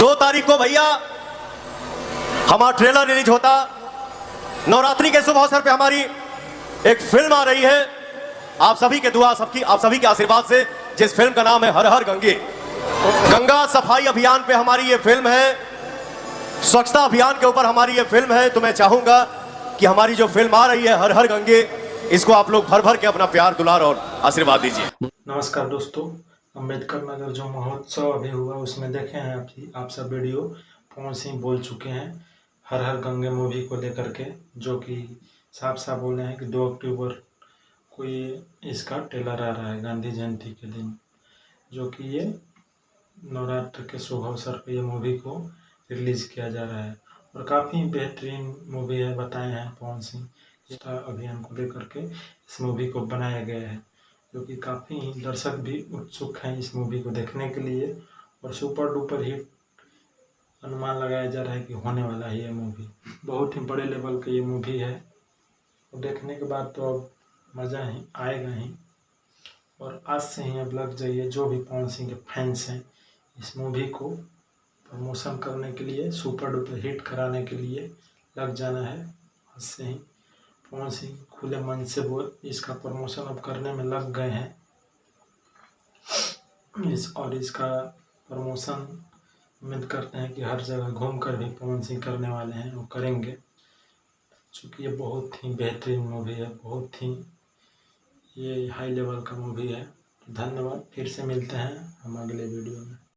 2 तारीख को भैया हमारा ट्रेलर रिलीज होता। नवरात्रि के शुभ अवसर पे हमारी एक फिल्म आ रही है। आप सभी के दुआ, आप सभी के आशीर्वाद से, जिस फिल्म का नाम है हर हर गंगे। गंगा सफाई अभियान पे हमारी ये फिल्म है, स्वच्छता अभियान के ऊपर हमारी ये फिल्म है। तो मैं चाहूंगा कि हमारी जो फिल्म आ रही है हर हर गंगे, इसको आप लोग भर भर के अपना प्यार, दुलार और आशीर्वाद दीजिए। नमस्कार दोस्तों, अम्बेडकर नगर जो महोत्सव अभी हुआ उसमें देखे हैं आप सब वीडियो। पवन सिंह बोल चुके हैं हर हर गंगे मूवी को लेकर के, जो कि साफ साफ बोले हैं कि 2 अक्टूबर को ये इसका ट्रेलर आ रहा है, गांधी जयंती के दिन, जो कि ये नवरात्र के शुभ अवसर पर ये मूवी को रिलीज किया जा रहा है। और काफ़ी बेहतरीन मूवी है, बताए हैं पवन सिंह। इस अभियान को लेकर के इस मूवी को बनाया गया है, जो कि काफ़ी दर्शक भी उत्सुक हैं इस मूवी को देखने के लिए। और सुपर डुपर हिट अनुमान लगाया जा रहा है कि होने वाला है ये मूवी। बहुत ही बड़े लेवल का ये मूवी है, और देखने के बाद तो अब मज़ा ही आएगा ही। और आज से ही अब लग जाइए, जो भी पवन सिंह के फैंस हैं, इस मूवी को प्रमोशन करने के लिए, सुपर डुपर हिट कराने के लिए लग जाना है। आज से ही पवन सिंह खुले मन से वो इसका प्रमोशन अब करने में लग गए हैं। इसका प्रमोशन उम्मीद करते हैं कि हर जगह घूमकर भी पवन सिंह करने वाले हैं, वो करेंगे, चूँकि ये बहुत ही बेहतरीन मूवी है, बहुत ही ये हाई लेवल का मूवी है। धन्यवाद, फिर से मिलते हैं हम अगले वीडियो में।